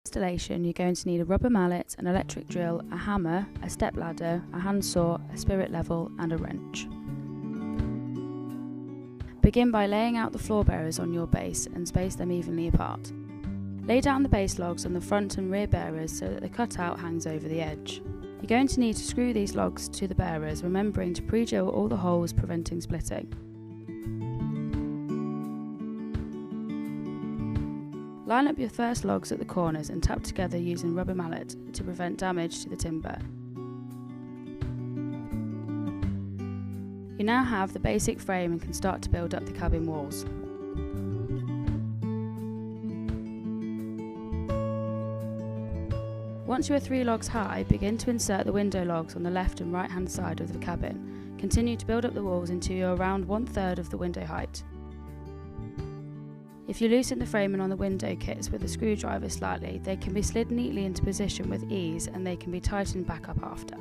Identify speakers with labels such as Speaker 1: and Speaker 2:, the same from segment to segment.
Speaker 1: Installation, you're going to need a rubber mallet, an electric drill, a hammer, a step ladder, a handsaw, a spirit level and a wrench. Begin by laying out the floor bearers on your base and space them evenly apart. Lay down the base logs on the front and rear bearers so that the cutout hangs over the edge. You're going to need to screw these logs to the bearers, remembering to pre-drill all the holes, preventing splitting. Line up your first logs at the corners and tap together using rubber mallet to prevent damage to the timber. You now have the basic frame and can start to build up the cabin walls. Once you are 3 logs high, begin to insert the window logs on the left and right hand side of the cabin. Continue to build up the walls until you're around 1/3 of the window height. If you loosen the framing on the window kits with a screwdriver slightly, they can be slid neatly into position with ease and they can be tightened back up after.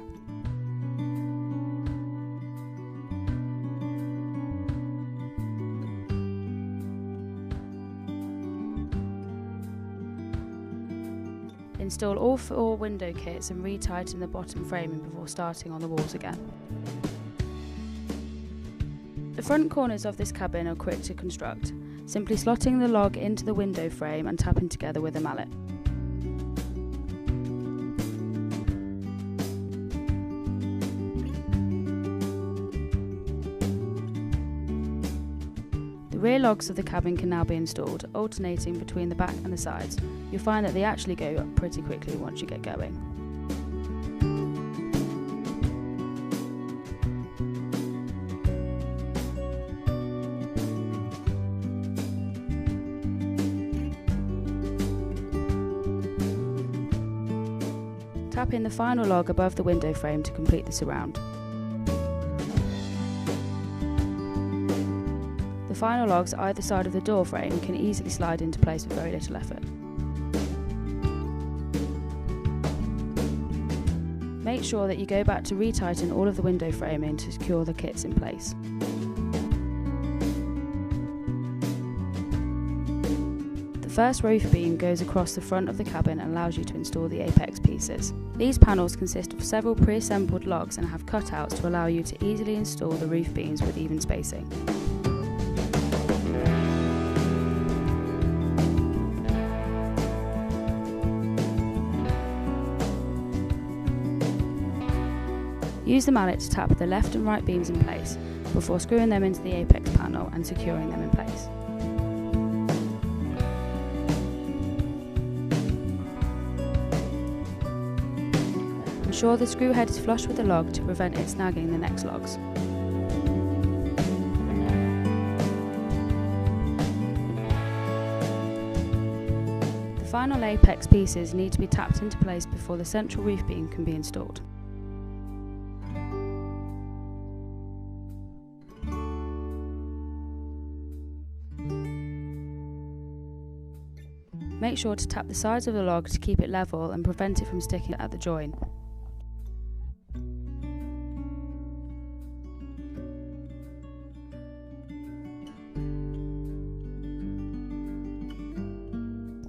Speaker 1: Install all 4 window kits and re-tighten the bottom framing before starting on the walls again. The front corners of this cabin are quick to construct, simply slotting the log into the window frame and tapping together with a mallet. The rear logs of the cabin can now be installed, alternating between the back and the sides. You'll find that they actually go up pretty quickly once you get going. Tap in the final log above the window frame to complete the surround. The final logs either side of the door frame can easily slide into place with very little effort. Make sure that you go back to retighten all of the window framing to secure the kits in place. The first roof beam goes across the front of the cabin and allows you to install the apex pieces. These panels consist of several pre-assembled logs and have cutouts to allow you to easily install the roof beams with even spacing. Use the mallet to tap the left and right beams in place before screwing them into the apex panel and securing them in place. Ensure the screw head is flush with the log to prevent it snagging the next logs. The final apex pieces need to be tapped into place before the central roof beam can be installed. Make sure to tap the sides of the log to keep it level and prevent it from sticking at the join.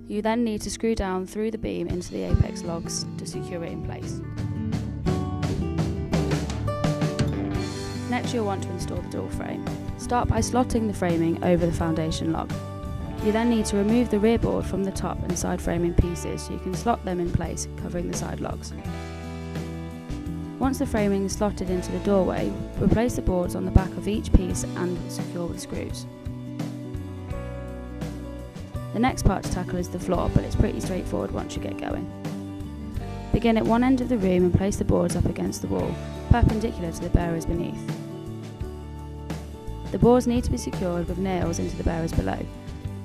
Speaker 1: You then need to screw down through the beam into the apex logs to secure it in place. Next, you'll want to install the door frame. Start by slotting the framing over the foundation log. You then need to remove the rear board from the top and side framing pieces so you can slot them in place, covering the side logs. Once the framing is slotted into the doorway, replace the boards on the back of each piece and secure with screws. The next part to tackle is the floor, but it's pretty straightforward once you get going. Begin at one end of the room and place the boards up against the wall, perpendicular to the bearers beneath. The boards need to be secured with nails into the bearers below.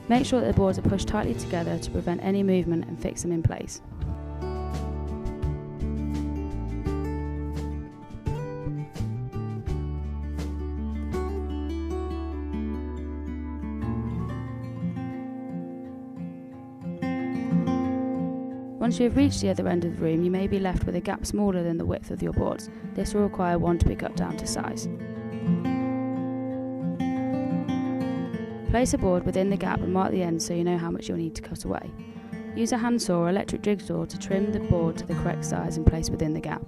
Speaker 1: Make sure that the boards are pushed tightly together to prevent any movement and fix them in place. Once you have reached the other end of the room, you may be left with a gap smaller than the width of your boards. This will require one to be cut down to size. Place a board within the gap and mark the end so you know how much you'll need to cut away. Use a handsaw or electric jigsaw to trim the board to the correct size and place within the gap.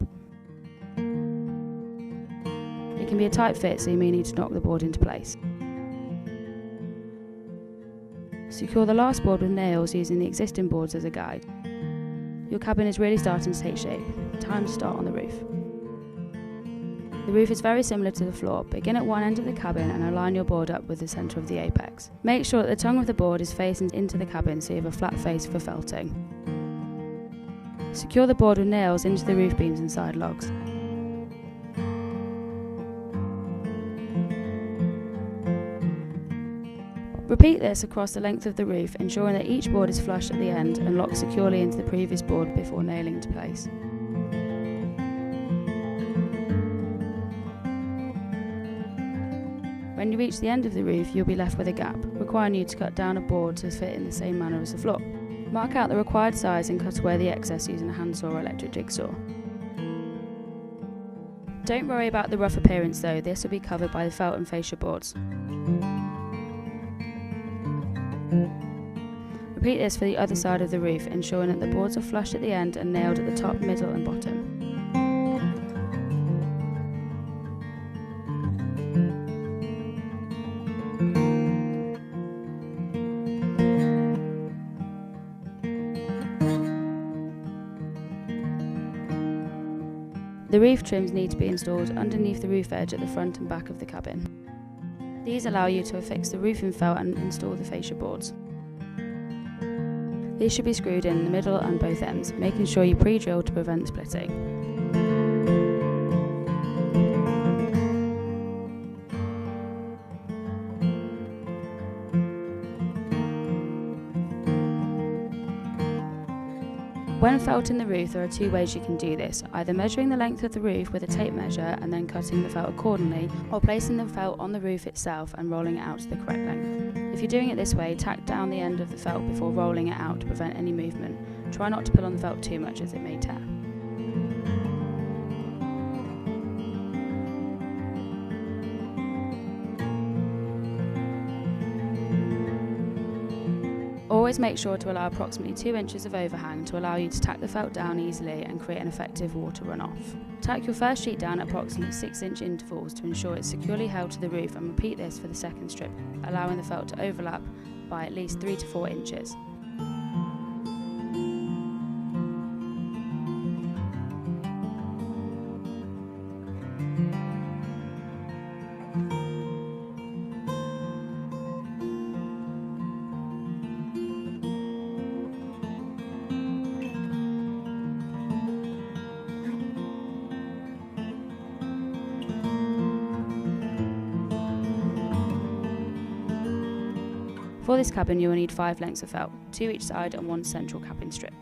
Speaker 1: It can be a tight fit, so you may need to knock the board into place. Secure the last board with nails using the existing boards as a guide. Your cabin is really starting to take shape. Time to start on the roof. The roof is very similar to the floor. Begin at one end of the cabin and align your board up with the centre of the apex. Make sure that the tongue of the board is facing into the cabin so you have a flat face for felting. Secure the board with nails into the roof beams and side logs. Repeat this across the length of the roof, ensuring that each board is flush at the end and locked securely into the previous board before nailing into place. When you reach the end of the roof, you'll be left with a gap, requiring you to cut down a board to fit in the same manner as the floor. Mark out the required size and cut away the excess using a handsaw or electric jigsaw. Don't worry about the rough appearance though, this will be covered by the felt and fascia boards. Repeat this for the other side of the roof, ensuring that the boards are flush at the end and nailed at the top, middle and bottom. The roof trims need to be installed underneath the roof edge at the front and back of the cabin. These allow you to affix the roofing felt and install the fascia boards. These should be screwed in the middle and both ends, making sure you pre-drill to prevent splitting. When felting the roof, there are two ways you can do this, either measuring the length of the roof with a tape measure and then cutting the felt accordingly, or placing the felt on the roof itself and rolling it out to the correct length. If you're doing it this way, tack down the end of the felt before rolling it out to prevent any movement. Try not to pull on the felt too much as it may tear. Always make sure to allow approximately 2 inches of overhang to allow you to tack the felt down easily and create an effective water runoff. Tack your first sheet down at approximately 6-inch intervals to ensure it's securely held to the roof, and repeat this for the second strip, allowing the felt to overlap by at least 3 to 4 inches. For this cabin you will need 5 lengths of felt, 2 each side and 1 central cabin strip.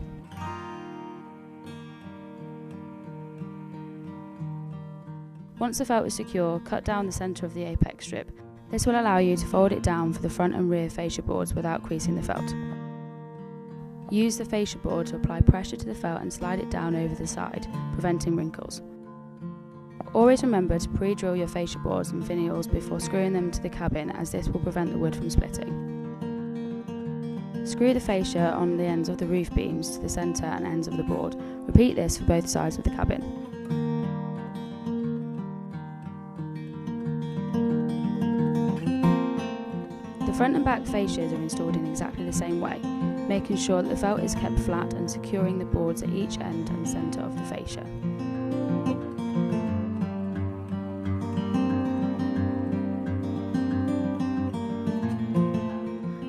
Speaker 1: Once the felt is secure, cut down the centre of the apex strip. This will allow you to fold it down for the front and rear fascia boards without creasing the felt. Use the fascia board to apply pressure to the felt and slide it down over the side, preventing wrinkles. Always remember to pre-drill your fascia boards and finials before screwing them to the cabin, as this will prevent the wood from splitting. Screw the fascia on the ends of the roof beams to the centre and ends of the board. Repeat this for both sides of the cabin. The front and back fascias are installed in exactly the same way, making sure that the felt is kept flat and securing the boards at each end and centre of the fascia.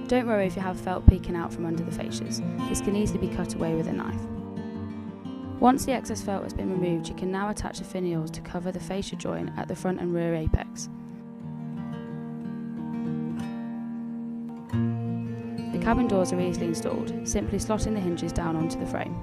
Speaker 1: Don't worry if you have felt peeking out from under the fascias, this can easily be cut away with a knife. Once the excess felt has been removed, you can now attach the finials to cover the fascia joint at the front and rear apex. The cabin doors are easily installed, simply slotting the hinges down onto the frame.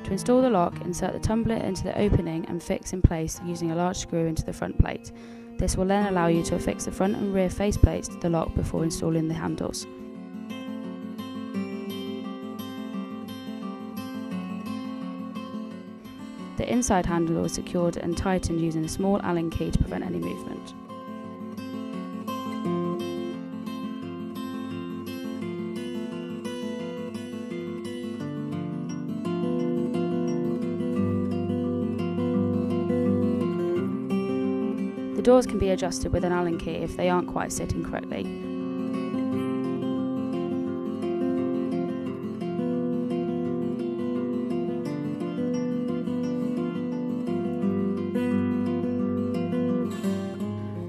Speaker 1: To install the lock, insert the tumbler into the opening and fix in place using a large screw into the front plate. This will then allow you to affix the front and rear face plates to the lock before installing the handles. The inside handle is secured and tightened using a small Allen key to prevent any movement. The doors can be adjusted with an Allen key if they aren't quite sitting correctly.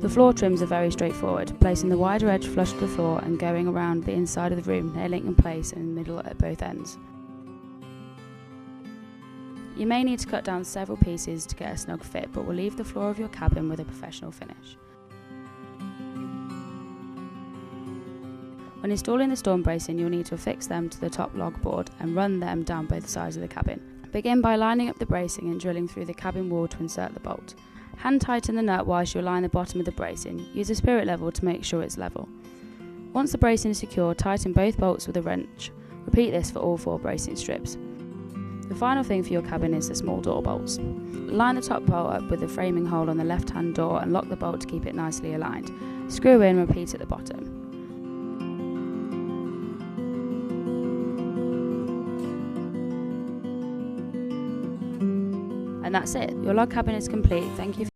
Speaker 1: The floor trims are very straightforward, placing the wider edge flush to the floor and going around the inside of the room, nailing in place in the middle at both ends. You may need to cut down several pieces to get a snug fit, but will leave the floor of your cabin with a professional finish. When installing the storm bracing, you'll need to affix them to the top log board and run them down both sides of the cabin. Begin by lining up the bracing and drilling through the cabin wall to insert the bolt. Hand tighten the nut whilst you align the bottom of the bracing. Use a spirit level to make sure it's level. Once the bracing is secure, tighten both bolts with a wrench. Repeat this for all 4 bracing strips. The final thing for your cabin is the small door bolts. Line the top bolt up with the framing hole on the left-hand door and lock the bolt to keep it nicely aligned. Screw in and repeat at the bottom. And that's it. Your log cabin is complete. Thank you.